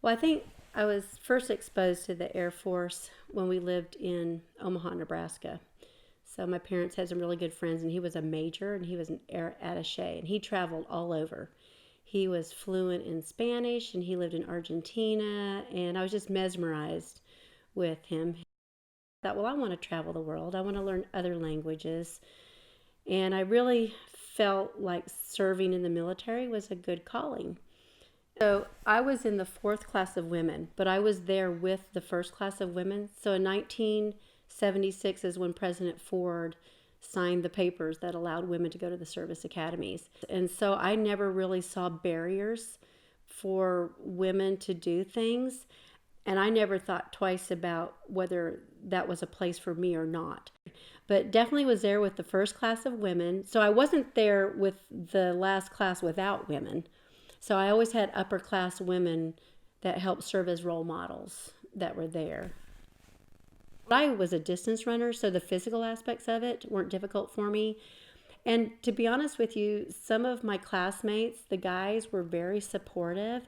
Well, I think I was first exposed to the Air Force when we lived in Omaha, Nebraska. So my parents had some really good friends, and he was a major and he was an air attaché, and he traveled all over. He was fluent in Spanish and he lived in Argentina, and I was just mesmerized with him. I thought, well, I want to travel the world. I want to learn other languages. And I really felt like serving in the military was a good calling. So I was in the fourth class of women, but I was there with the first class of women. So in 1976 is when President Ford signed the papers that allowed women to go to the service academies. And so I never really saw barriers for women to do things. And I never thought twice about whether that was a place for me or not. But definitely was there with the first class of women. So I wasn't there with the last class without women. So I always had upper class women that helped serve as role models that were there. I was a distance runner, so the physical aspects of it weren't difficult for me. And to be honest with you, some of my classmates, the guys, were very supportive,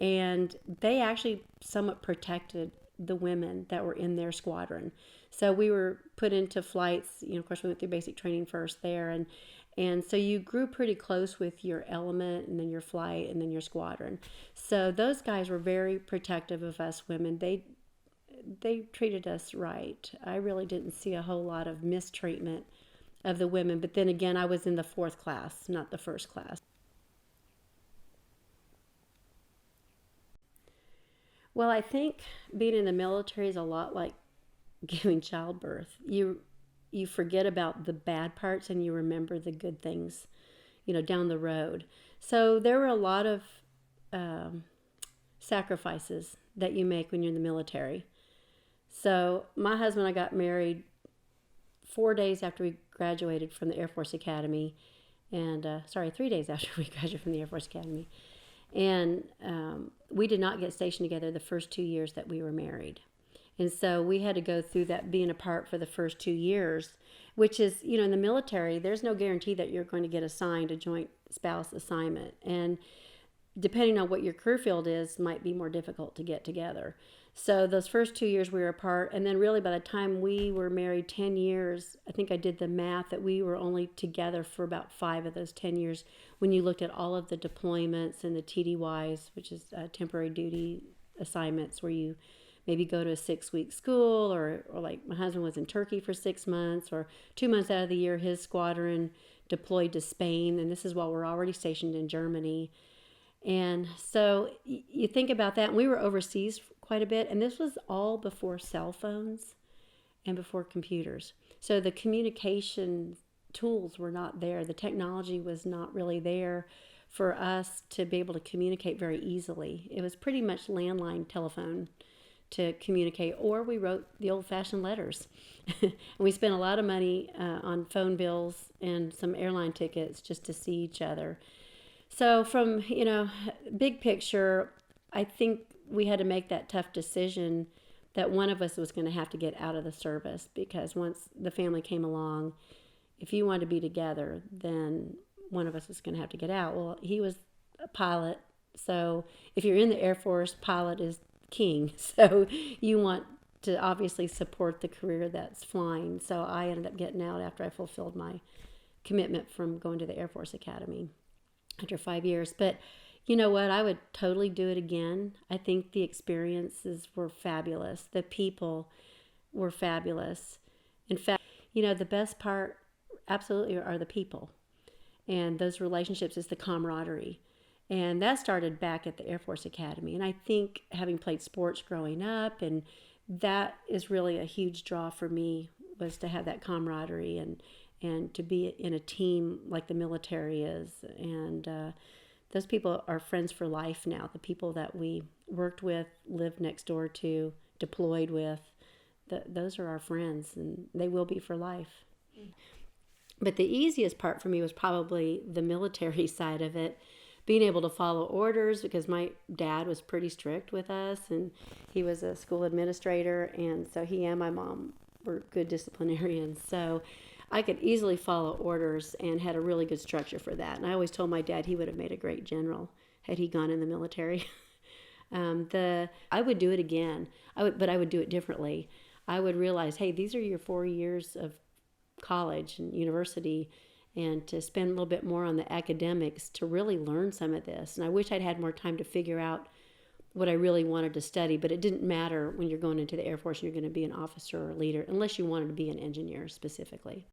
and they actually somewhat protected the women that were in their squadron. So we were put into flights, of course we went through basic training first there, and so you grew pretty close with your element and then your flight and then your squadron. So those guys were very protective of us women. They treated us right. I really didn't see a whole lot of mistreatment of the women, but then again, I was in the fourth class, not the first class. Well, I think being in the military is a lot like giving childbirth. You forget about the bad parts and you remember the good things, down the road. So there were a lot of um, sacrifices that you make when you're in the military. So my husband and I got married 4 days after we graduated from the Air Force Academy, and 3 days after we graduated from the Air Force Academy. And we did not get stationed together the first 2 years that we were married. And so we had to go through that being apart for the first 2 years, which is, in the military, there's no guarantee that you're going to get assigned a joint spouse assignment. And depending on what your career field is, might be more difficult to get together. So those first 2 years we were apart, and then really by the time we were married 10 years, I think I did the math that we were only together for about 5 of those 10 years when you looked at all of the deployments and the TDYs, which is temporary duty assignments, where you maybe go to a 6-week school, or like my husband was in Turkey for 6 months, or 2 months out of the year his squadron deployed to Spain, and this is while we're already stationed in Germany. And so you think about that, and we were overseas quite a bit, and this was all before cell phones and before computers. So the communication tools were not there. The technology was not really there for us to be able to communicate very easily. It was pretty much landline telephone to communicate, or we wrote the old-fashioned letters. And we spent a lot of money on phone bills and some airline tickets just to see each other. So from, big picture, I think we had to make that tough decision that one of us was going to have to get out of the service, because once the family came along, if you wanted to be together, then one of us was going to have to get out. Well, he was a pilot, so if you're in the Air Force, pilot is king. So you want to obviously support the career that's flying. So I ended up getting out after I fulfilled my commitment from going to the Air Force Academy after 5 years. But you know what? I would totally do it again. I think the experiences were fabulous. The people were fabulous. In fact, the best part absolutely are the people. And those relationships is the camaraderie. And that started back at the Air Force Academy. And I think having played sports growing up, and that is really a huge draw for me, was to have that camaraderie and to be in a team like the military is. And those people are friends for life now. The people that we worked with, lived next door to, deployed with, those are our friends, and they will be for life. But the easiest part for me was probably the military side of it, being able to follow orders, because my dad was pretty strict with us, and he was a school administrator, and so he and my mom were good disciplinarians. So I could easily follow orders and had a really good structure for that. And I always told my dad he would have made a great general had he gone in the military. I would do it again. But I would do it differently. I would realize, hey, these are your 4 years of college and university, and to spend a little bit more on the academics to really learn some of this. And I wish I'd had more time to figure out what I really wanted to study, but it didn't matter when you're going into the Air Force and you're going to be an officer or a leader, unless you wanted to be an engineer specifically.